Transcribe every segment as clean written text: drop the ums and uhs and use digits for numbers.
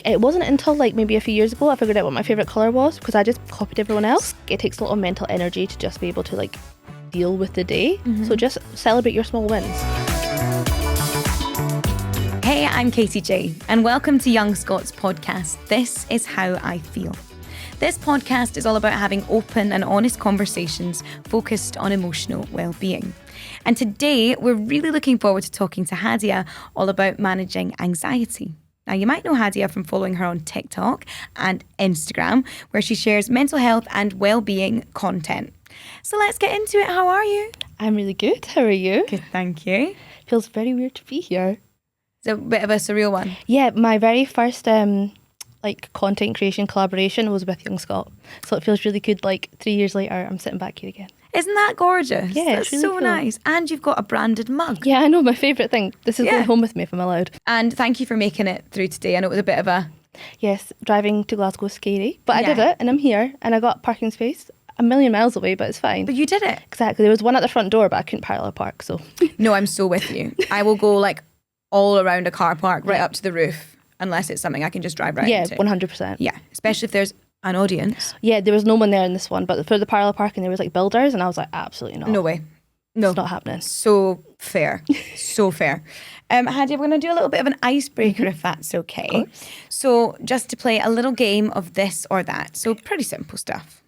It wasn't until like maybe a few years ago I figured out what my favourite colour was, because I just copied everyone else. It takes a lot of mental energy to just be able to like deal with the day. So just celebrate your small wins. Hey, I'm Katie J, and welcome to Young Scot's podcast. This is How I Feel. This podcast is all about having open and honest conversations focused on emotional well-being. And today we're really looking forward to talking to Hadia all about managing anxiety. Now, you might know Hadia from following her on TikTok and Instagram, where she shares mental health and well-being content. So let's get into it. How are you? I'm really good. How are you? Good, thank you. Feels very weird to be here. It's a bit of a surreal one. Yeah, my very first like content creation collaboration was with Young Scot. So it feels really good. Like 3 years later, I'm sitting back here again. Isn't that gorgeous? Yeah, that's it's really so cool. nice. And you've got a branded mug. Yeah, I know, my favourite thing. This is going home with me if I'm allowed. And thank you for making it through today. I know it was a bit of a... Yes, driving to Glasgow is scary, but I did it and I'm here and I got parking space a million miles away, but it's fine. But you did it. Exactly. There was one at the front door, but I couldn't parallel park, so... No, I'm so with you. I will go like all around a car park, right up to the roof, unless it's something I can just drive right into. 100%. Yeah, especially if there's an audience. Yeah, there was no one there in this one, but for the parallel parking there was like builders and I was like, absolutely not. No way. No. It's not happening. So fair. So fair. Hadia, we're going to do a little bit of an icebreaker if that's okay. So just to play a little game of this or that. So pretty simple stuff.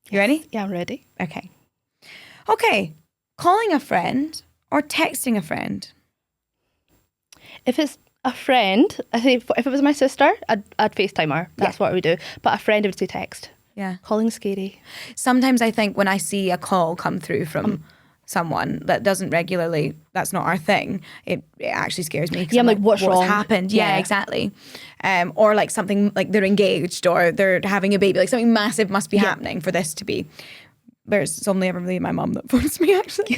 You ready? Yeah, I'm ready. Okay. Okay. Calling a friend or texting a friend? If it's a friend, I think if it was my sister, I'd FaceTime her. That's what I would do. But a friend, I would say text. Yeah. Calling's scary. Sometimes I think when I see a call come through from someone that doesn't regularly, that's not our thing, it actually scares me. Yeah, I'm like, what's wrong? Happened? Yeah, exactly. Or like something like they're engaged or they're having a baby, like something massive must be happening for this to be. It's only ever really my mum that phones me, actually.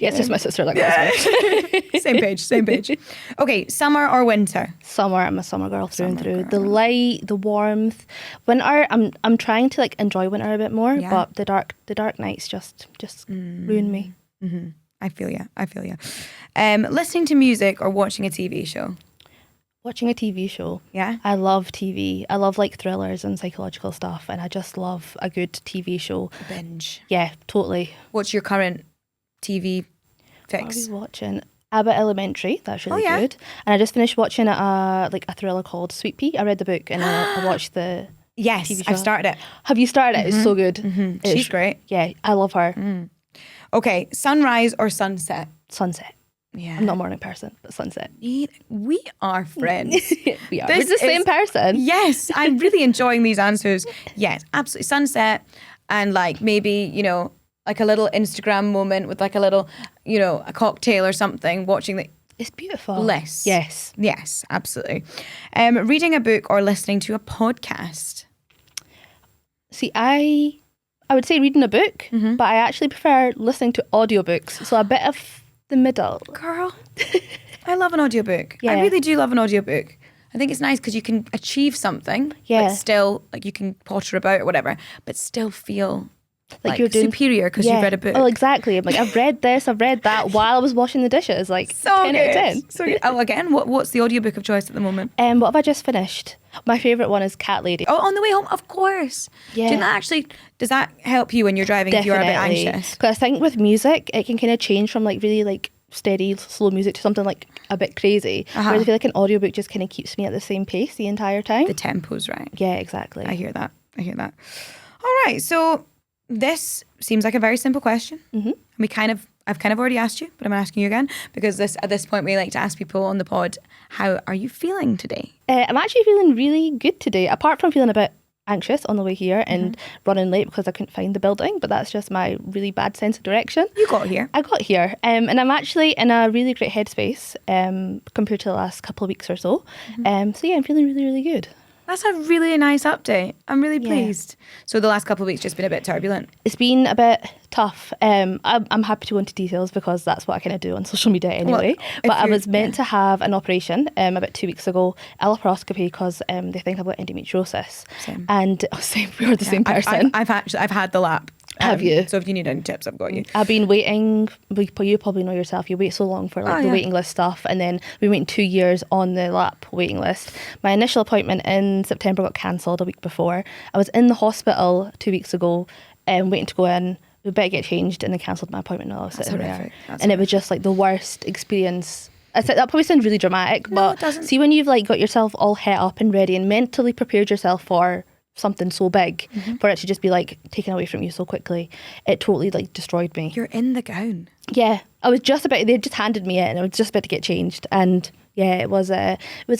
Yeah, it's just my sister that calls me. Same page. Okay, summer or winter? Summer, I'm a summer girl through and through. The light, the warmth. Winter, I'm trying to like enjoy winter a bit more, but the dark nights just ruin me. Mm-hmm. I feel you. Listening to music or watching a TV show? Watching a TV show. Yeah? I love TV. I love like thrillers and psychological stuff, and I just love a good TV show. Binge. Yeah, totally. What's your current TV fix? What are we watching? Abbott Elementary. That's really good. And I just finished watching a thriller called Sweet Pea. I read the book and I watched the TV show. I've started it. Have you started it? It's so good. She's great. Yeah, I love her. Okay, sunrise or sunset? Sunset. Yeah. I'm not a morning person, but sunset. We are friends. We are. We're the same person. Yes, I'm really enjoying these answers. Yes, absolutely. Sunset and like maybe, like a little Instagram moment with like a little, a cocktail or something, watching the... It's beautiful. Bliss. Yes. Yes, absolutely. Reading a book or listening to a podcast? See, I would say reading a book, but I actually prefer listening to audiobooks. So a bit of the middle. Girl, I love an audiobook. Yeah. I really do love an audiobook. I think it's nice because you can achieve something, but still, like you can potter about or whatever, but still feel like you're doing superior because you've read a book. Oh, exactly. I'm like, I've read this, I've read that while I was washing the dishes. Like, so 10 out of 10. So good. Oh, again, what's the audiobook of choice at the moment? What have I just finished? My favourite one is Cat Lady. Oh, On the Way Home, of course. Yeah. Does that help you when you're driving if you're a bit anxious? Because I think with music, it can kind of change from like really like steady, slow music to something like a bit crazy. Whereas I feel like an audiobook just kind of keeps me at the same pace the entire time. The tempo's right. Yeah, exactly. I hear that. All right, so this seems like a very simple question. I've kind of already asked you, but I'm asking you again because at this point we like to ask people on the pod, how are you feeling today? I'm actually feeling really good today, apart from feeling a bit anxious on the way here and running late because I couldn't find the building, but that's just my really bad sense of direction. You got here. I got here and I'm actually in a really great headspace compared to the last couple of weeks or so. So yeah, I'm feeling really, really good. That's a really nice update. I'm really pleased. So the last couple of weeks just been a bit turbulent. It's been a bit tough. I'm happy to go into details because that's what I kind of do on social media anyway. But I was meant to have an operation about 2 weeks ago, a laparoscopy, because they think I've got endometriosis. Same. And same, we are the same person. I've had the lap. Have you? So if you need any tips, I've got you. I've been waiting, you probably know yourself, you wait so long for the waiting list stuff, and then we waiting 2 years on the lap waiting list. My initial appointment in September got cancelled a week before. I was in the hospital 2 weeks ago waiting to go in. We better get changed, and they cancelled my appointment while I was sitting there. It was just like the worst experience. That probably sounds really dramatic, but see, when you've like got yourself all het up and ready and mentally prepared yourself for something so big, for it to just be like taken away from you so quickly, it totally like destroyed me. You're in the gown. Yeah, I was just about, they just handed me it and I was just about to get changed, and yeah, it was a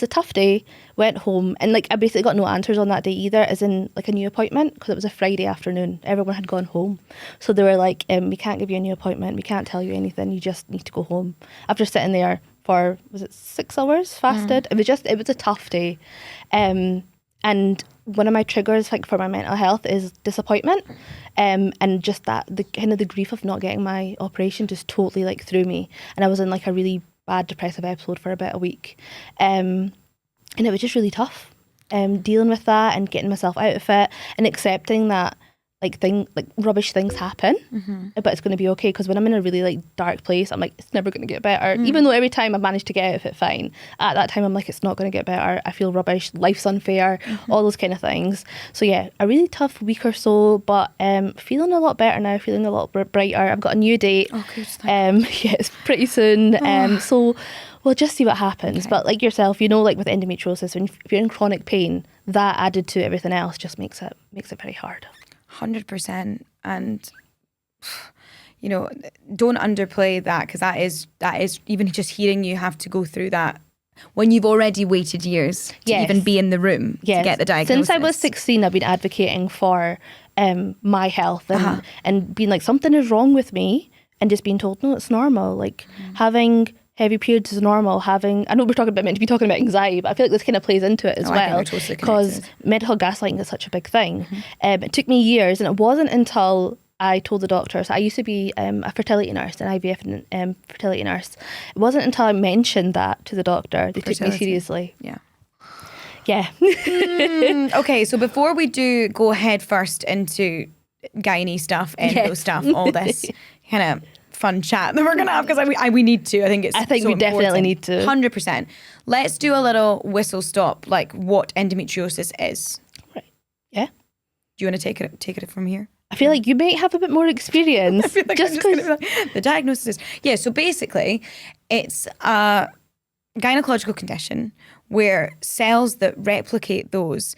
tough day. Went home and like I basically got no answers on that day either, as in like a new appointment, because it was a Friday afternoon. Everyone had gone home, so they were like, we can't give you a new appointment, we can't tell you anything, you just need to go home. After sitting there for, was it 6 hours fasted? It was a tough day. And one of my triggers like for my mental health is disappointment, and just that the kind of the grief of not getting my operation just totally like threw me, and I was in like a really bad depressive episode for about a week, and it was just really tough dealing with that and getting myself out of it and accepting that like rubbish things happen, but it's going to be okay, because when I'm in a really like dark place, I'm like, it's never going to get better, even though every time I've managed to get out of it fine. At that time I'm like, it's not going to get better, I feel rubbish, life's unfair, all those kind of things. So yeah, a really tough week or so, but feeling a lot better now, feeling a lot brighter. I've got a new date. Yeah, it's pretty soon. So we'll just see what happens. But like yourself, you know, like with endometriosis, if you're in chronic pain, that added to everything else just makes it very hard. 100%. And you know, don't underplay that, because that is even just hearing you have to go through that when you've already waited years to even be in the room to get the diagnosis. Since I was 16, I've been advocating for my health and being like, something is wrong with me, and just being told, no, it's normal. Like having heavy periods is normal. I know we're meant to be talking about anxiety, but I feel like this kind of plays into it as well, because medical gaslighting is such a big thing. It took me years, and it wasn't until I told the doctor, so I used to be a fertility nurse, an IVF fertility nurse. It wasn't until I mentioned that to the doctor they took me seriously. Yeah. Okay, so before we do go head first into gynae stuff, endo stuff, all this kind of fun chat that we're gonna have, because we need to. I think we definitely need to. 100%. Let's do a little whistle stop, like what endometriosis is. Right. Yeah. Do you want to take it from here? I feel like you may have a bit more experience. I feel like just because the diagnosis is so basically it's a gynecological condition where cells that replicate those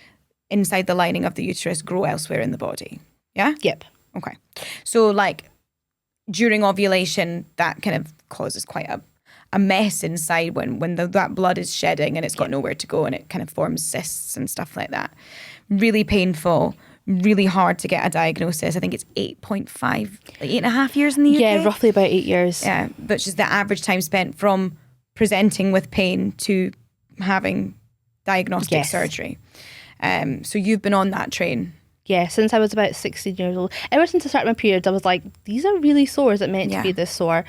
inside the lining of the uterus grow elsewhere in the body. Yeah? Yep. Okay. So like during ovulation, that kind of causes quite a mess inside when that blood is shedding and it's got nowhere to go, and it kind of forms cysts and stuff like that. Really painful, really hard to get a diagnosis. I think it's 8.5 years in the UK. Yeah, roughly about 8 years. Yeah, which is the average time spent from presenting with pain to having diagnostic surgery. So you've been on that train. Yeah, since I was about 16 years old. Ever since I started my periods, I was like, these are really sore. Is it meant to be this sore?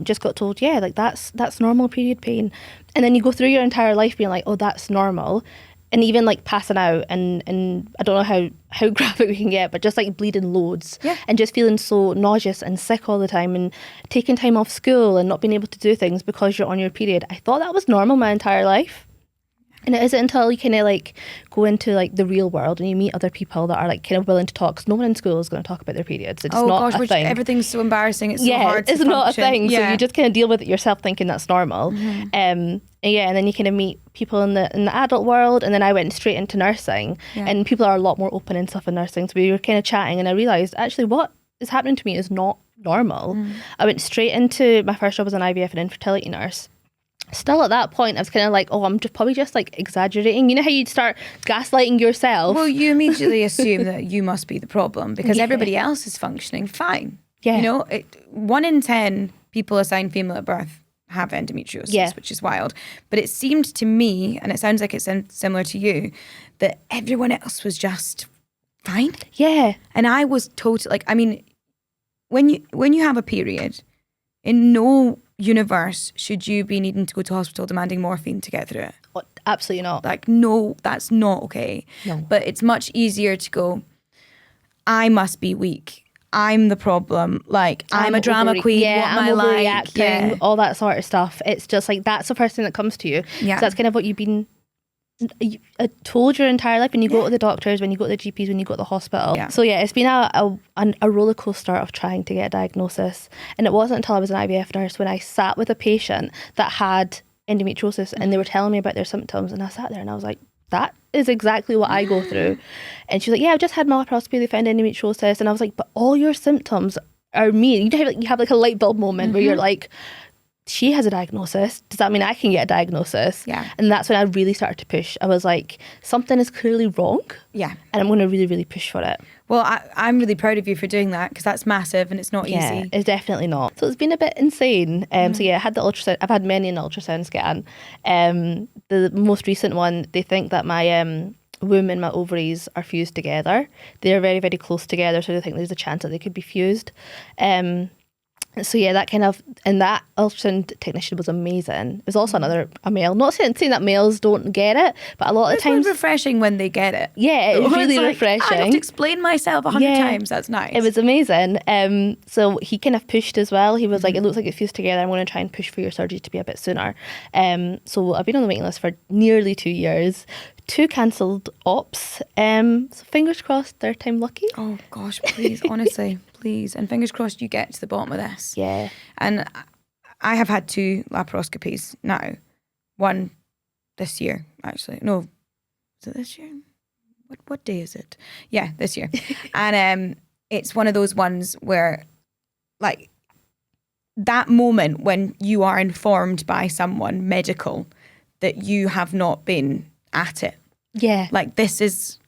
Just got told, like that's normal period pain. And then you go through your entire life being like, oh, that's normal. And even like passing out and I don't know how graphic we can get, but just like bleeding loads and just feeling so nauseous and sick all the time, and taking time off school and not being able to do things because you're on your period. I thought that was normal my entire life. And it isn't until you kind of like go into like the real world and you meet other people that are like kind of willing to talk, because no one in school is going to talk about their periods. It's not a thing. Everything's so embarrassing. It's so hard to it's not function. A thing. So you just kind of deal with it yourself, thinking that's normal. And then you kind of meet people in the adult world, and then I went straight into nursing, and people are a lot more open and stuff in nursing. So we were kind of chatting, and I realised actually what is happening to me is not normal. I went straight into my first job as an IVF and infertility nurse. Still at that point, I was kind of like, oh, I'm probably just like exaggerating. You know how you'd start gaslighting yourself? Well, you immediately assume that you must be the problem because everybody else is functioning fine. Yeah. You know, 1 in 10 people assigned female at birth have endometriosis, which is wild. But it seemed to me, and it sounds like it's similar to you, that everyone else was just fine. Yeah. And I was totally like, I mean, when you have a period, in no universe should you be needing to go to hospital demanding morphine to get through it. Oh, absolutely not. Like, no, that's not okay. No. But it's much easier to go, I must be weak. I'm the problem. Like, I'm a drama queen. Yeah, what am I'm I like? overreacting, all that sort of stuff. It's just like, that's the first thing that comes to you. Yeah. So that's kind of what you've been told your entire life when you go to the doctors, when you go to the GPs, when you go to the hospital. Yeah. So yeah, it's been a roller coaster of trying to get a diagnosis. And it wasn't until I was an IVF nurse when I sat with a patient that had endometriosis and they were telling me about their symptoms, and I sat there and I was like, that is exactly what I go through. And she's like, yeah, I've just had my laparoscopy, they found endometriosis. And I was like, but all your symptoms are me. You have like a light bulb moment where you're like, she has a diagnosis. Does that mean I can get a diagnosis? Yeah. And that's when I really started to push. I was like, something is clearly wrong. Yeah. And I'm going to really, really push for it. Well, I'm really proud of you for doing that, because that's massive and it's not easy. It's definitely not. So it's been a bit insane. So yeah, I had the ultrasound. I've had many an ultrasound scan. The most recent one, they think that my womb and my ovaries are fused together. They're very, very close together, so they think there's a chance that they could be fused. So yeah, that ultrasound technician was amazing. It was also a male. Not saying that males don't get it, but a lot of times it's refreshing when they get it. Yeah, it was really like, refreshing. I have to explain myself 100 times. That's nice. It was amazing. So he kind of pushed as well. He was like, it looks like it's fused together. I'm going to try and push for your surgery to be a bit sooner. So I've been on the waiting list for nearly 2 years. 2 cancelled ops. So fingers crossed, third time lucky. Oh gosh, please, honestly, please. And fingers crossed you get to the bottom of this. Yeah. And I have had 2 laparoscopies now. One this year, actually. No, is it this year? What day is it? Yeah, this year. And it's one of those ones where, like, that moment when you are informed by someone medical that you have not been at it. Yeah. Like, this is,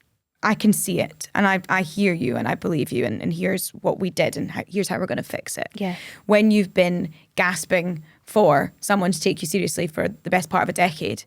I can see it, and I hear you and I believe you, and here's what we did, and here's how we're going to fix it. Yeah. When you've been gasping for someone to take you seriously for the best part of a decade,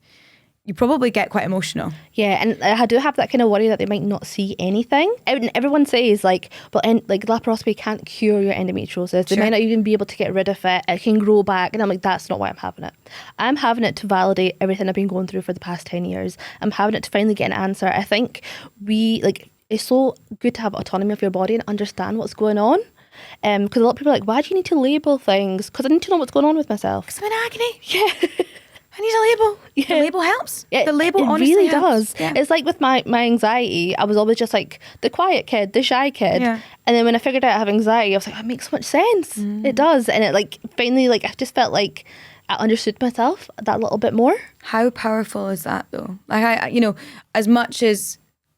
you probably get quite emotional. Yeah, and I do have that kind of worry that they might not see anything. Everyone says like, well, like laparoscopy can't cure your endometriosis. They might not even be able to get rid of it. It can grow back. And I'm like, that's not why I'm having it. I'm having it to validate everything I've been going through for the past 10 years. I'm having it to finally get an answer. I think it's so good to have autonomy of your body and understand what's going on. Because a lot of people are like, why do you need to label things? Because I need to know what's going on with myself. Because I'm in agony. Yeah. I need a label. Yeah. The label helps. Yeah, the label it honestly really helps. does. Yeah. It's like with my anxiety, I was always just like the quiet kid, the shy kid. Yeah. And then when I figured out I have anxiety, I was like, it makes so much sense. It does. And it like finally, like I just felt like I understood myself that little bit more. How powerful is that though? Like I as much as,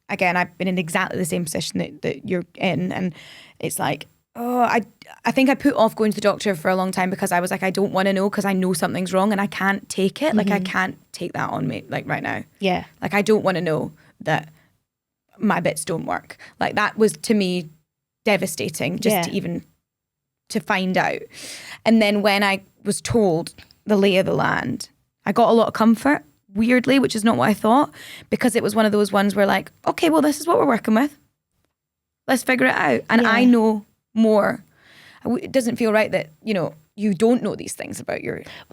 again, I've been in exactly the same position that you're in, and it's like, I think I put off going to the doctor for a long time because I was like, I don't want to know, because I know something's wrong and I can't take it. Like I can't take that on me, like right now. Yeah. Like I don't want to know that my bits don't work. Like that was to me devastating just to find out. And then when I was told the lay of the land, I got a lot of comfort, weirdly, which is not what I thought, because it was one of those ones where like, okay, well, this is what we're working with. Let's figure it out. And I know more. It doesn't feel right that, you don't know these things about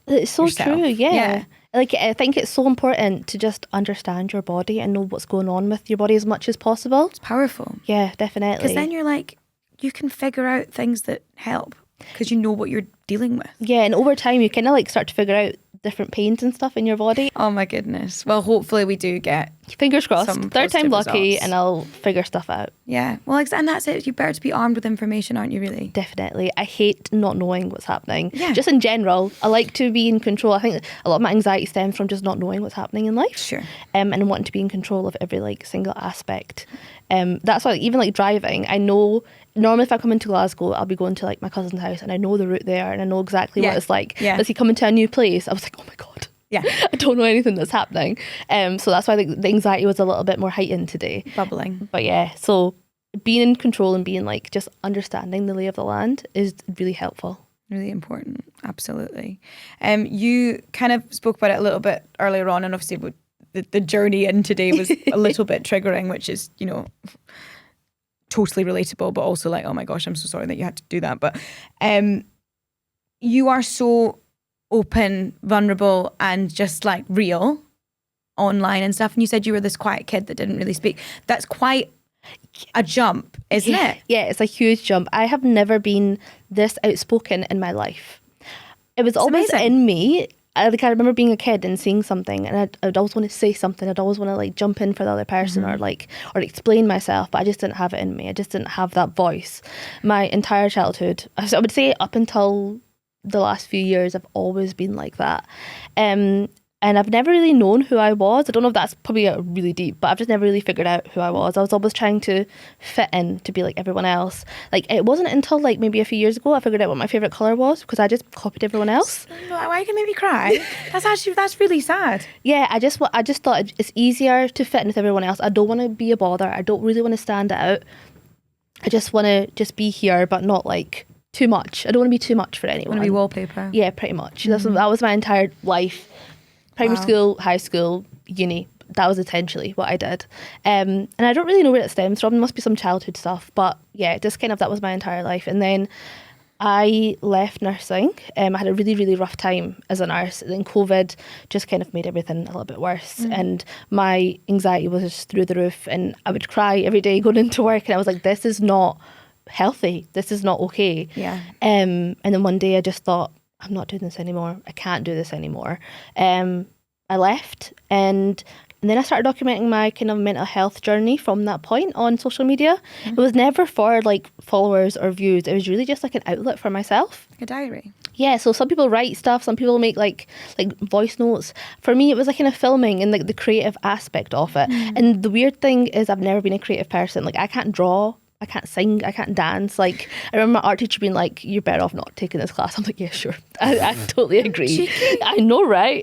It's so yourself. true, yeah. Like, I think it's so important to just understand your body and know what's going on with your body as much as possible. It's powerful. Yeah, definitely. Because then you're like, you can figure out things that help because you know what you're dealing with. Yeah, and over time you kind of like start to figure out different pains and stuff in your body. Oh my goodness. Well, hopefully we do get fingers crossed. some Third time positive lucky results. and I'll figure stuff out. Yeah. Well, and that's it. You're better to be armed with information, aren't you, really? Definitely. I hate not knowing what's happening. Yeah. Just in general, I like to be in control. I think a lot of my anxiety stems from just not knowing what's happening in life. Sure. And wanting to be in control of every like single aspect. That's why even like driving, I know normally if I come into Glasgow, I'll be going to like my cousin's house and I know the route there and I know exactly what it's like. Yeah. As he coming to a new place, I was like, oh my God. Yeah. I don't know anything that's happening. So that's why the anxiety was a little bit more heightened today. Bubbling. But yeah, so being in control and being like just understanding the lay of the land is really helpful. Really important. Absolutely. You kind of spoke about it a little bit earlier on, and obviously the journey in today was a little bit triggering, which is, totally relatable, but also like, oh my gosh, I'm so sorry that you had to do that. But you are so open, vulnerable, and just like real online and stuff. And you said you were this quiet kid that didn't really speak. That's quite a jump, isn't it? Yeah, it's a huge jump. I have never been this outspoken in my life. It was always amazing. in me. I remember being a kid and seeing something, and I'd always want to say something. I'd always want to like jump in for the other person, or explain myself, but I just didn't have it in me. I just didn't have that voice. My entire childhood, I would say up until the last few years, I've always been like that. And I've never really known who I was. I don't know if that's probably really deep, but I've just never really figured out who I was. I was always trying to fit in, to be like everyone else. Like, it wasn't until like maybe a few years ago I figured out what my favourite colour was, because I just copied everyone else. Why can you make me cry? That's really sad. Yeah, I just thought it's easier to fit in with everyone else. I don't want to be a bother. I don't really want to stand out. I just want to just be here, but not like too much. I don't want to be too much for anyone. Want to be wallpaper? Yeah, pretty much. That was my entire life. Primary school, high school, uni. That was essentially what I did. And I don't really know where it stems from. There must be some childhood stuff. But yeah, just kind of that was my entire life. And then I left nursing. I had a really, really rough time as a nurse. And then COVID just kind of made everything a little bit worse. And my anxiety was just through the roof. And I would cry every day going into work. And I was like, this is not healthy. This is not okay. Yeah. And then one day I just thought, I'm not doing this anymore. I can't do this anymore. I left, and then I started documenting my kind of mental health journey from that point on social media. It was never for like followers or views. It was really just like an outlet for myself. Like a diary. Yeah, so some people write stuff, some people make like voice notes. For me, it was like kind of filming and like the creative aspect of it. And the weird thing is, I've never been a creative person. Like, I can't draw, I can't sing, I can't dance. Like, I remember my art teacher being like, you're better off not taking this class. I'm like, yeah, sure. I totally agree. Cheeky. I know, right?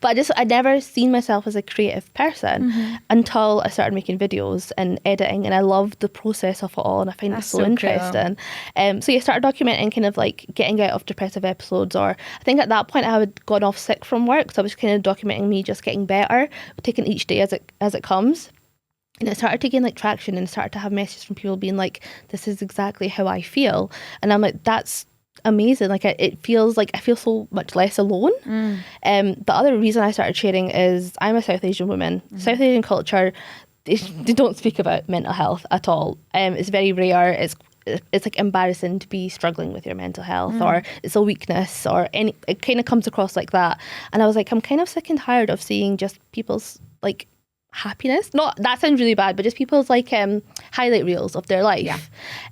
But I'd never seen myself as a creative person until I started making videos and editing, and I loved the process of it all, and I find it so interesting. So yeah, started documenting kind of like getting out of depressive episodes, or I think at that point I had gone off sick from work, so I was kind of documenting me just getting better, taking each day as it comes. And it started to gain like traction, and started to have messages from people being like, this is exactly how I feel. And I'm like, that's amazing. Like, it feels like I feel so much less alone. The other reason I started sharing is I'm a South Asian woman. South Asian culture, they don't speak about mental health at all. It's very rare. It's like embarrassing to be struggling with your mental health, or it's a weakness, or it kind of comes across like that. And I was like, I'm kind of sick and tired of seeing just people's like happiness. Not that sounds really bad, but just people's like highlight reels of their life. Yeah.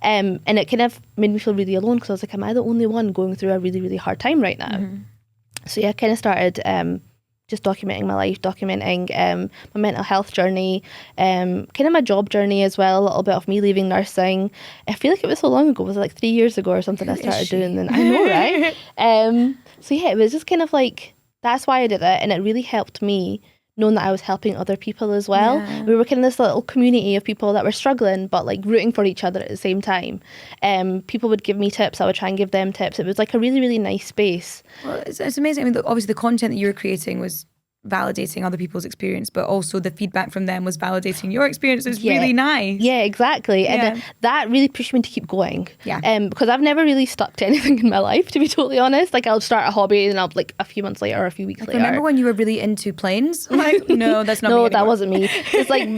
And it kind of made me feel really alone, because I was like, am I the only one going through a really, really hard time right now? So yeah, I kind of started just documenting my life, documenting my mental health journey, kind of my job journey as well, a little bit of me leaving nursing. I feel like it was so long ago. Was it like 3 years ago or something I started doing? And I know, right? So yeah, it was just kind of like, that's why I did it, and it really helped me knowing that I was helping other people as well. Yeah. We were kind of this little community of people that were struggling, but like rooting for each other at the same time. People would give me tips, I would try and give them tips. It was like a really, really nice space. Well, it's amazing. I mean, obviously the content that you were creating was validating other people's experience, but also the feedback from them was validating your experience. It's really nice. Yeah, exactly. And that really pushed me to keep going. Yeah. Because I've never really stuck to anything in my life, to be totally honest. Like, I'll start a hobby and I'll like a few months later or a few weeks later. Remember when you were really into planes? Like, no, that's not me No, anymore. that wasn't me. It's like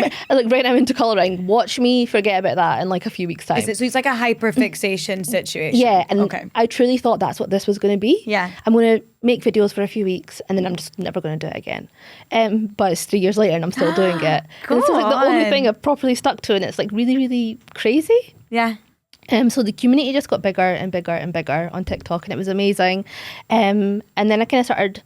right now I'm into colouring. Watch me forget about that in like a few weeks' time. So it's like a hyperfixation situation. Yeah, and I truly thought that's what this was going to be. Yeah. I'm going to make videos for a few weeks and then I'm just never going to do it again. But it's 3 years later and I'm still doing it. Go and it's like the only on. thing I've properly stuck to, and it's like really, really crazy. Yeah. So the community just got bigger and bigger and bigger on TikTok, and it was amazing. And then I kind of started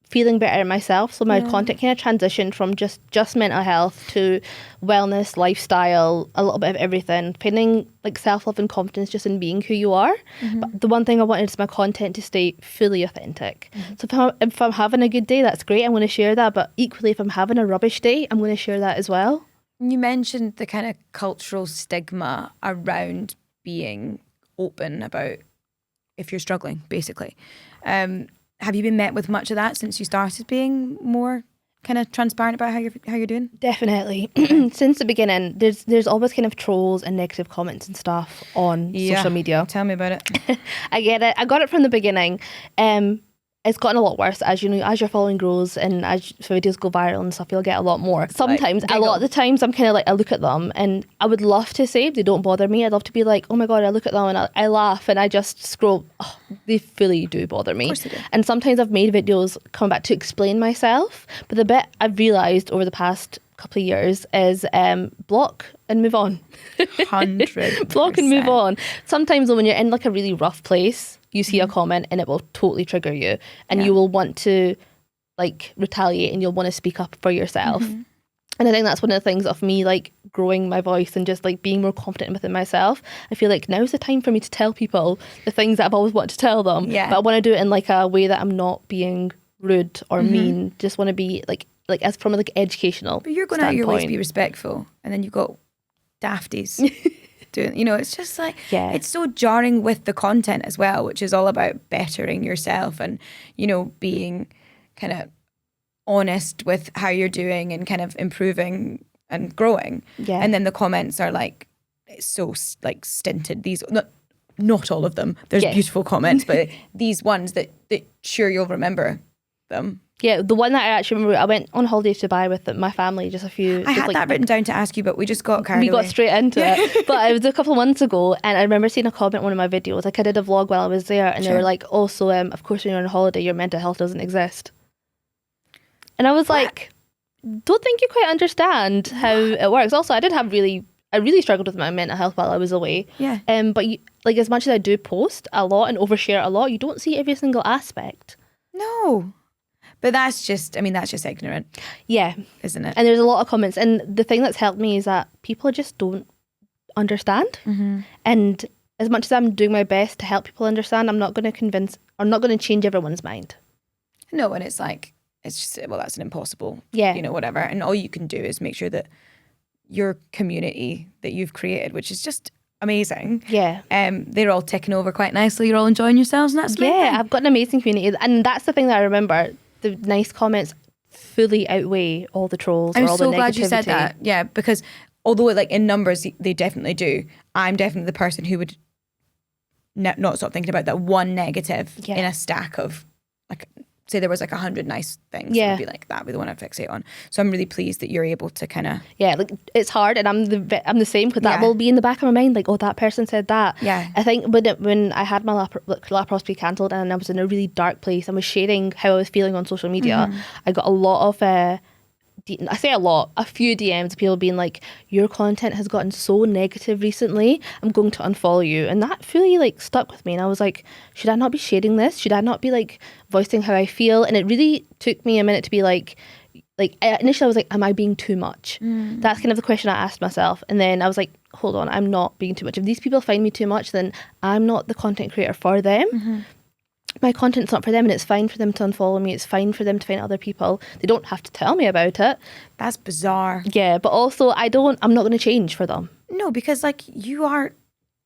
feeling better in myself. So my content kind of transitioned from just mental health to wellness, lifestyle, a little bit of everything, finding like self-love and confidence just in being who you are. But the one thing I wanted is my content to stay fully authentic. So if I'm having a good day, that's great. I'm going to share that. But equally, if I'm having a rubbish day, I'm going to share that as well. You mentioned the kind of cultural stigma around being open about if you're struggling, basically. Have you been met with much of that since you started being more kind of transparent about how you're doing? Definitely. Since the beginning, there's always kind of trolls and negative comments and stuff on social media. Tell me about it. I get it. I got it from the beginning. it's gotten a lot worse as as your following grows and as videos go viral and stuff, you'll get a lot more. Sometimes, a lot of the times, I'm kind of like, I look at them and I would love to say they don't bother me. I'd love to be like, oh my God, I look at them and I laugh and I just scroll. Oh, they fully do bother me. Of course they do. And sometimes I've made videos coming back to explain myself. But the bit I've realised over the past couple of years is block and move on. 100%. Block and move on. Sometimes when you're in like a really rough place, you see a comment and it will totally trigger you, and you will want to like retaliate and you'll want to speak up for yourself. And I think that's one of the things of me like growing my voice and just like being more confident within myself. I feel like now's the time for me to tell people the things that I've always wanted to tell them. Yeah. But I want to do it in like a way that I'm not being rude or mean. Just want to be like as from like educational. But you're going out of your way to be respectful, and then you've got dafties doing, it's just like, it's so jarring with the content as well, which is all about bettering yourself and, being kind of honest with how you're doing and kind of improving and growing. Yeah. And then the comments are like, it's so like stinted. These, not all of them. There's beautiful comments, but these ones that sure you'll remember them. Yeah, the one that I actually remember, I went on holiday to Dubai with my family I had that written down to ask you, but we just got carried away. We got straight into it. But it was a couple of months ago, and I remember seeing a comment on one of my videos. Like I did a vlog while I was there, and they were like, also, of course, when you're on holiday, your mental health doesn't exist. And I was like, don't think you quite understand how it works. Also, I really struggled with my mental health while I was away. Yeah. But like as much as I do post a lot and overshare a lot, you don't see every single aspect. No. But that's just ignorant. Yeah. Isn't it? And there's a lot of comments. And the thing that's helped me is that people just don't understand. And as much as I'm doing my best to help people understand, I'm not going to change everyone's mind. No, and it's like, it's just, well, that's an impossible, Yeah. Whatever. And all you can do is make sure that your community that you've created, which is just amazing. Yeah. They're all ticking over quite nicely. You're all enjoying yourselves, and that's amazing. Yeah, I've got an amazing community. And that's the thing that I remember. The nice comments fully outweigh all the trolls or all the negativity. I'm so glad you said that. Yeah, because although like in numbers they definitely do, I'm definitely the person who would not stop thinking about that one negative in a stack of like, say there was like 100 nice things. It would be like, that would be the one I'd fixate on. So I'm really pleased that you're able to kind of... Yeah, like it's hard, and I'm the same, because that will be in the back of my mind, like, oh, that person said that. Yeah. I think when I had my laparoscopy cancelled and I was in a really dark place and was sharing how I was feeling on social media, I got a lot of... a few DMs of people being like, your content has gotten so negative recently, I'm going to unfollow you. And that fully like stuck with me, and I was like, should I not be sharing this? Should I not be like voicing how I feel? And it really took me a minute to be like initially I was like, am I being too much? That's kind of the question I asked myself. And then I was like, hold on, I'm not being too much. If these people find me too much, then I'm not the content creator for them. My content's not for them, and it's fine for them to unfollow me. It's fine for them to find other people. They don't have to tell me about it. That's bizarre. Yeah, but also I'm not going to change for them. No, because like you are,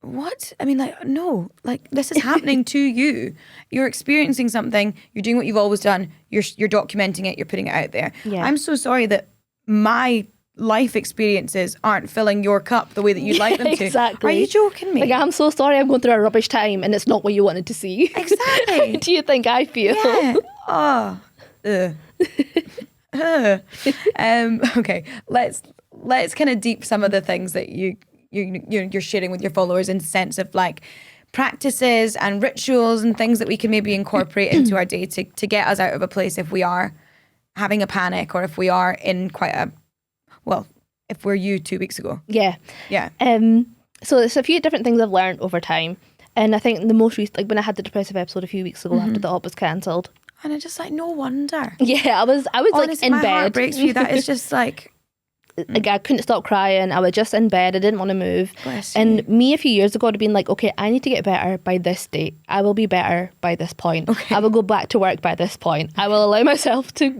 what? I mean, like, no, like this is happening to you. You're experiencing something. You're doing what you've always done. You're documenting it. You're putting it out there. Yeah. I'm so sorry that my life experiences aren't filling your cup the way that you'd like them to. Exactly. Are you joking me? Like, I'm so sorry I'm going through a rubbish time and it's not what you wanted to see. Exactly. Do you think I feel? Yeah. Oh. Okay. Let's kind of deep some of the things that you're sharing with your followers in the sense of like practices and rituals and things that we can maybe incorporate into our day to get us out of a place if we are having a panic or if we are in quite a... Well, if we're you 2 weeks ago. Yeah. Yeah. So there's a few different things I've learned over time. And I think the most recent, like when I had the depressive episode a few weeks ago after the op was cancelled. And I'm just like, no wonder. Yeah, I was Honestly, like in my bed. heart breaks for you. That is just like... Like I couldn't stop crying. I was just in bed. I didn't want to move. Bless and you. me a few years ago would have been like, okay, I need to get better by this date. I will be better by this point. Okay. I will go back to work by this point. I will allow myself to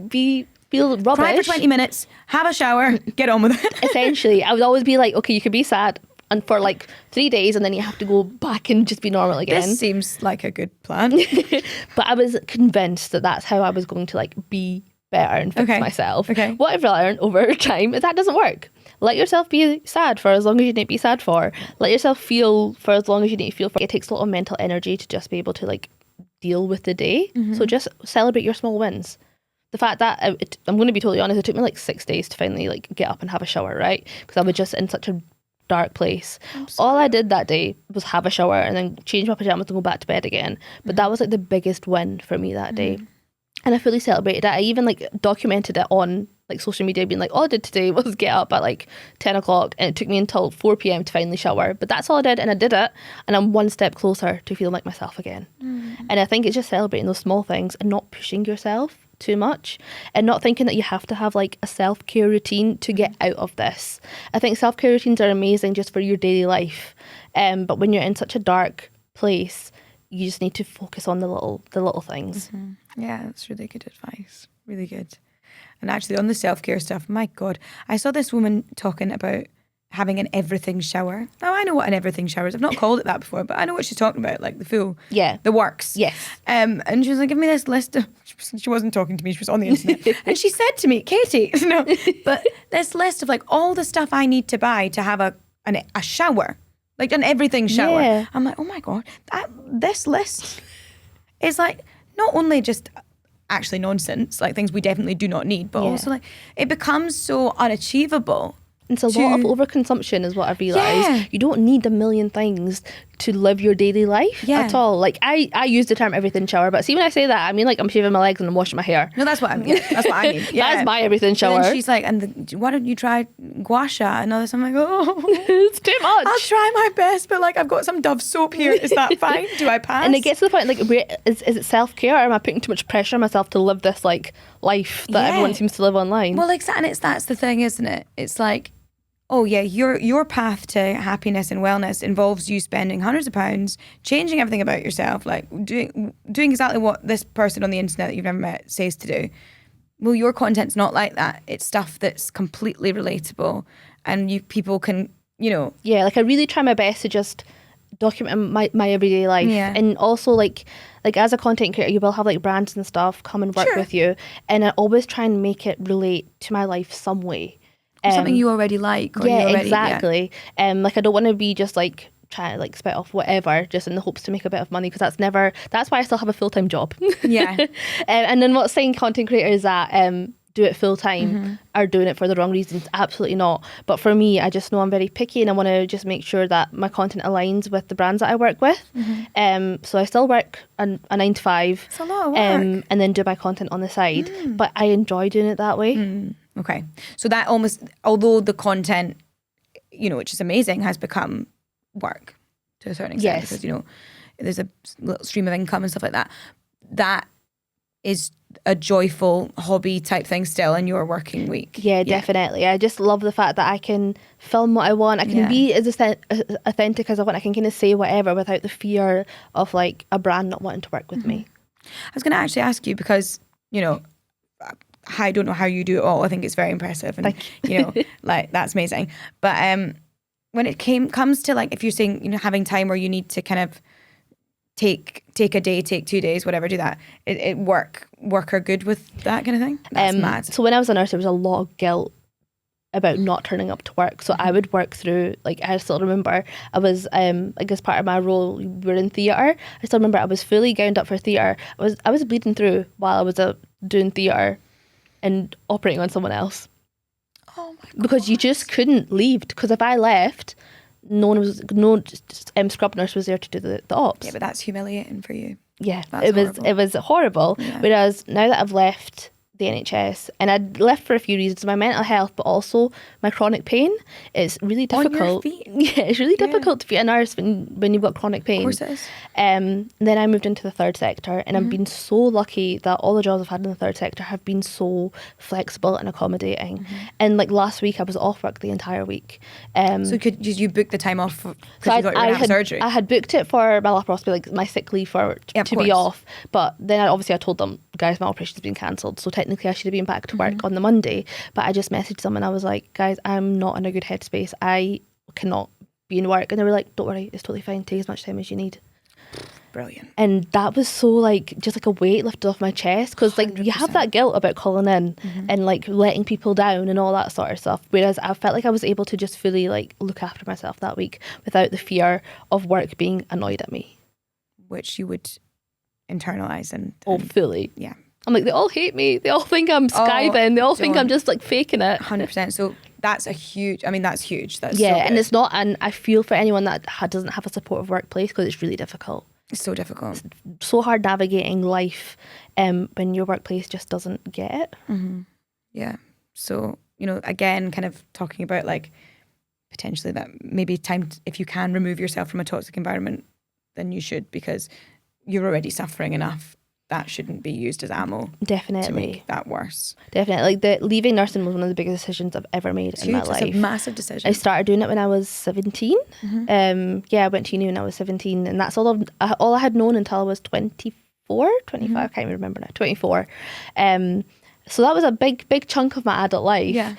feel rubbish. Cry for 20 minutes, have a shower, get on with it. Essentially, I would always be like, okay, you could be sad and for like 3 days and then you have to go back and just be normal again. This seems like a good plan. But I was convinced that that's how I was going to like be better and fix myself. Okay. What I've learned over time is that doesn't work. Let yourself be sad for as long as you need to be sad for. Let yourself feel for as long as you need to feel for. It takes a lot of mental energy to just be able to like deal with the day. So just celebrate your small wins. The fact that I'm going to be totally honest, it took me like 6 days to finally like get up and have a shower, right? Because I was just in such a dark place. All I did that day was have a shower and then change my pajamas and go back to bed again. But that was like the biggest win for me that day. And I fully celebrated it. I even like documented it on like social media, being like, all I did today was get up at like 10 o'clock and it took me until 4 p.m. to finally shower. But that's all I did, and I did it, and I'm one step closer to feeling like myself again. And I think it's just celebrating those small things and not pushing yourself too much, and not thinking that you have to have like a self-care routine to get out of this. I think self-care routines are amazing just for your daily life, but when you're in such a dark place, you just need to focus on the little things. Yeah, that's really good advice. Really good. And actually on the self-care stuff, my God, I saw this woman talking about having an everything shower. Now, I know what an everything shower is. I've not called it that before, but I know what she's talking about, like the full, the works. Yes. And she was like, give me this list of, she wasn't talking to me, she was on the internet. And she said to me, Katie, no, but this list of like all the stuff I need to buy to have a shower, like an everything shower. Yeah. I'm like, oh my God, this list is like not only just actually nonsense, like things we definitely do not need, but also like it becomes so unachievable. It's a lot of overconsumption is what I've realised. Yeah. You don't need a million things to live your daily life at all. Like I use the term everything shower, but see when I say that, I mean like I'm shaving my legs and I'm washing my hair. No, that's what I mean. That's what I mean. Yeah. That's my everything shower. And then she's like, why don't you try gua sha and all this? I'm like, oh, it's too much. I'll try my best, but like I've got some Dove soap here. Is that fine? Do I pass? And it gets to the point like, is it self-care, or am I putting too much pressure on myself to live this like life that everyone seems to live online? Well, exactly. And that's the thing, isn't it? It's like, oh yeah, your path to happiness and wellness involves you spending hundreds of pounds, changing everything about yourself, like doing exactly what this person on the internet that you've never met says to do. Well, your content's not like that. It's stuff that's completely relatable, and people can, Yeah, like I really try my best to just document my everyday life, and also like as a content creator, you will have like brands and stuff come and work with you, and I always try and make it relate to my life some way. Something you already like. Or Exactly. Like I don't want to be just like trying to like spit off whatever just in the hopes to make a bit of money, because that's why I still have a full-time job. Yeah. And then what's saying content creators that do it full-time are doing it for the wrong reasons. Absolutely not. But for me, I just know I'm very picky, and I want to just make sure that my content aligns with the brands that I work with. So I still work a 9 to 5. It's a lot of work. And then do my content on the side. But I enjoy doing it that way. Okay. So that almost, although the content, which is amazing, has become work to a certain extent, because, there's a little stream of income and stuff like that. That is a joyful hobby type thing still in your working week. Yeah, definitely. I just love the fact that I can film what I want. I can be as authentic as I want. I can kind of say whatever without the fear of like a brand not wanting to work with me. I was going to actually ask you because, I don't know how you do it all. I think it's very impressive, and like that's amazing. But when it comes to like, if you're saying having time where you need to kind of take a day, take 2 days, whatever, do that. Work are good with that kind of thing. That's mad. So when I was a nurse, there was a lot of guilt about not turning up to work. So I would work through, like I still remember I was like as part of my role, we were in theatre. I still remember I was fully gowned up for theatre. I was bleeding through while I was doing theatre and operating on someone else. Oh my God. Because you just couldn't leave, because if I left, no scrub nurse was there to do the ops. Yeah, but that's humiliating for you. Yeah, it was horrible. Yeah. Whereas now that I've left the NHS, and I'd left for a few reasons, my mental health, but also my chronic pain, it's really difficult. On your feet. Yeah, it's really difficult to be a nurse when you've got chronic pain. Of course it is. Then I moved into the third sector, and I've been so lucky that all the jobs I've had in the third sector have been so flexible and accommodating. And like last week, I was off work the entire week. So did you book the time off because you thought you were going to have surgery? I had booked it for my laparoscopy, like my sick leave to be off. But then I told them, guys, my operation's been cancelled. So technically I should have been back to work on the Monday. But I just messaged them and I was like, guys, I'm not in a good headspace. I cannot be in work. And they were like, don't worry, it's totally fine. Take as much time as you need. Brilliant. And that was so like just like a weight lifted off my chest, because like 100%. You have that guilt about calling in and like letting people down and all that sort of stuff, whereas I felt like I was able to just fully like look after myself that week without the fear of work being annoyed at me, which you would internalise and fully. Yeah. I'm like, they all hate me. They all think I'm skiving. They all think I'm just like faking it. 100%. So that's huge. That's huge. That's yeah, so and it's not. And I feel for anyone that doesn't have a supportive workplace, because it's really difficult. It's so difficult. It's so hard navigating life when your workplace just doesn't get it. Mm-hmm. Yeah. So, again, kind of talking about like potentially that maybe if you can remove yourself from a toxic environment, then you should, because you're already suffering enough. That shouldn't be used as ammo. Definitely. To make that worse. Definitely. Like leaving nursing was one of the biggest decisions I've ever made in my life. It's a massive decision. I started doing it when I was 17. Mm-hmm. I went to uni when I was 17, and that's all I had known until I was 24, 25, I can't even remember now, 24. So that was a big chunk of my adult life. Yeah.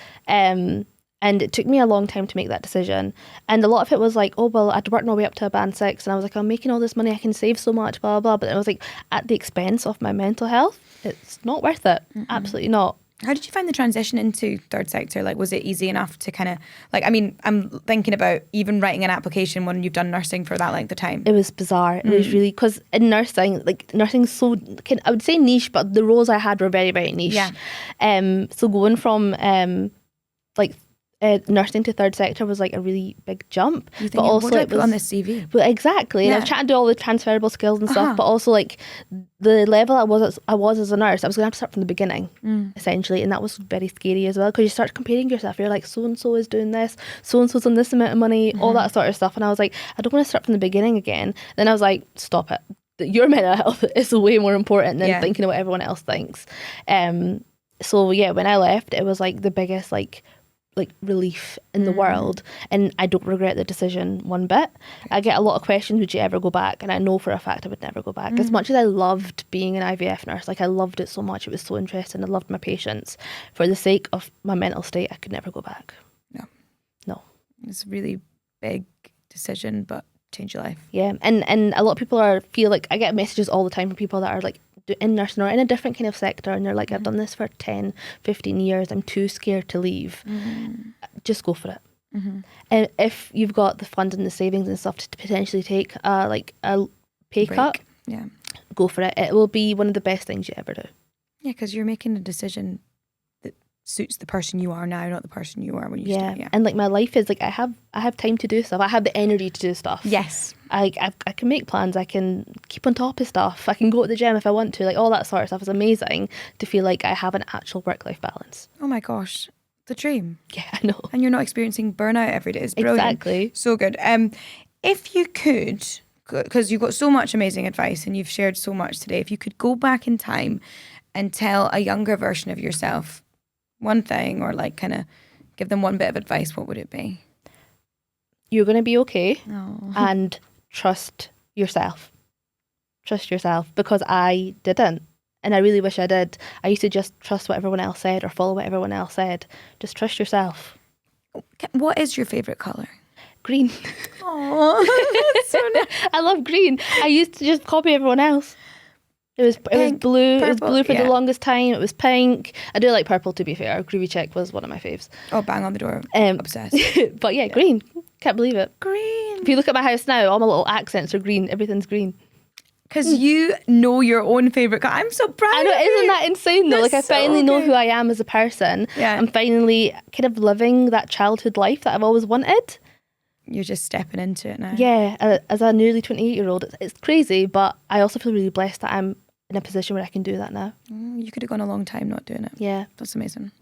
And it took me a long time to make that decision. And a lot of it was like, oh, well, I'd worked my way up to a band 6, and I was like, I'm making all this money, I can save so much, blah, blah, blah. But it was like, at the expense of my mental health, it's not worth it. Mm-mm. Absolutely not. How did you find the transition into third sector? Like, was it easy enough to kind of, like, I'm thinking about even writing an application when you've done nursing for that length of time. It was bizarre. It was really, because in nursing's so, I would say niche, but the roles I had were very, very niche. Yeah. So going from, nursing to third sector was like a really big jump. You think, but also, what do I put on this CV? Well, exactly. Yeah. And I was trying to do all the transferable skills and stuff, but also like the level I was as a nurse, I was going to have to start from the beginning, essentially, and that was very scary as well, because you start comparing yourself. You're like, so and so is doing this, so and so's on this amount of money, all that sort of stuff, and I was like, I don't want to start from the beginning again. Then I was like, stop it. Your mental health is way more important than thinking of what everyone else thinks. So yeah, when I left, it was like the biggest like relief in the world, and I don't regret the decision one bit. I get a lot of questions, would you ever go back? And I know for a fact I would never go back. As much as I loved being an IVF nurse, like I loved it so much, it was so interesting, I loved my patients, for the sake of my mental state, I could never go back. No. It's a really big decision, but change your life. Yeah, and a lot of people feel like, I get messages all the time from people that are like in nursing or in a different kind of sector, and they're like, I've done this for 10, 15 years, I'm too scared to leave. Just go for it. And if you've got the funds and the savings and stuff to potentially take a pay cut, go for it. It will be one of the best things you ever do. Yeah, because you're making a decision that suits the person you are now, not the person you are when you start. Yeah, and like my life is like, I have time to do stuff. I have the energy to do stuff. Yes. I can make plans, I can keep on top of stuff, I can go to the gym if I want to, like all that sort of stuff is amazing, to feel like I have an actual work-life balance. Oh my gosh, the dream. Yeah, I know. And you're not experiencing burnout every day. It's brilliant. Exactly. So good. If you could, because you've got so much amazing advice and you've shared so much today, if you could go back in time and tell a younger version of yourself one thing, or like kind of give them one bit of advice, what would it be? You're going to be okay. Oh. And trust yourself. Trust yourself, because I didn't. And I really wish I did. I used to just trust what everyone else said or follow what everyone else said. Just trust yourself. What is your favourite colour? Green. Oh, so nice. I love green. I used to just copy everyone else. It was blue. Purple, it was blue for the longest time. It was pink. I do like purple, to be fair. Groovy Check was one of my faves. Oh, bang on the door. Obsessed. But yeah, green. Can't believe it. Green. If you look at my house now, all my little accents are green. Everything's green. Because you know your own favourite colour. I'm so proud I know, of you. isn't that insane though? That's like I finally know who I am as a person. Yeah. I'm finally kind of living that childhood life that I've always wanted. You're just stepping into it now. Yeah, as a nearly 28-year-old, it's crazy, but I also feel really blessed that I'm in a position where I can do that now. You could have gone a long time not doing it. Yeah. That's amazing.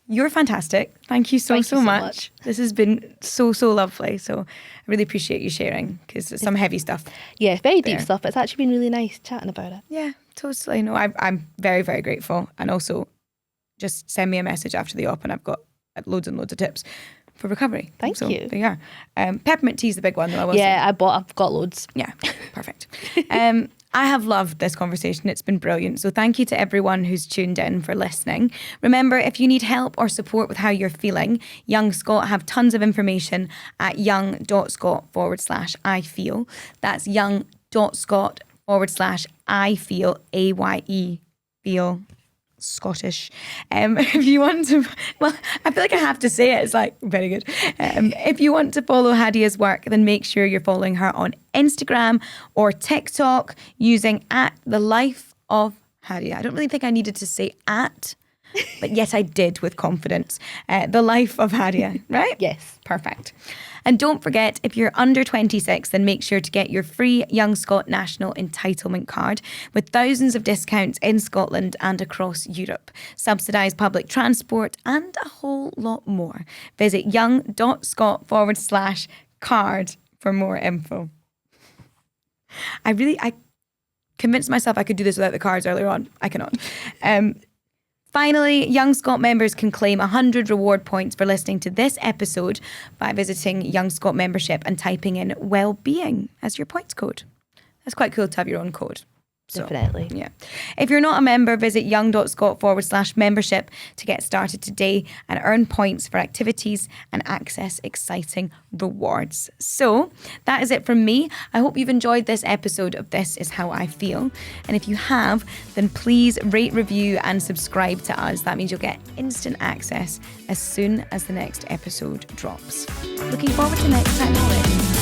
You're fantastic. Thank you so much. This has been so lovely. So I really appreciate you sharing, because it's some heavy stuff. Yeah, very deep stuff, but it's actually been really nice chatting about it. Yeah, totally. No, I'm very, very grateful. And also, just send me a message after the op, and I've got loads and loads of tips for recovery. Thank you. There you are. Peppermint tea is the big one, though. I've got loads. Yeah, perfect. I have loved this conversation. It's been brilliant. So thank you to everyone who's tuned in for listening. Remember, if you need help or support with how you're feeling, Young Scot have tons of information at young.scot/AyeFeel. That's young.scot/AyeFeel, AYE feel. Scottish. If you want to, well, I feel like I have to say it. It's like, very good. If you want to follow Hadia's work, then make sure you're following her on Instagram or TikTok using @thelifeofHadia. I don't really think I needed to say @ but yet I did with confidence. The Life of Hadia, right? Yes. Perfect. And don't forget, if you're under 26, then make sure to get your free Young Scot National Entitlement Card with thousands of discounts in Scotland and across Europe, subsidised public transport and a whole lot more. Visit young.scot/card for more info. I convinced myself I could do this without the cards earlier on. I cannot. Finally, Young Scot members can claim 100 reward points for listening to this episode by visiting Young Scot membership and typing in well-being as your points code. That's quite cool to have your own code. So, Definitely. Yeah. If you're not a member, visit young.scot/membership to get started today and earn points for activities and access exciting rewards. So that is it from me. I hope you've enjoyed this episode of This Is How I Feel. And if you have, then please rate, review and subscribe to us. That means you'll get instant access as soon as the next episode drops. Looking forward to next time already.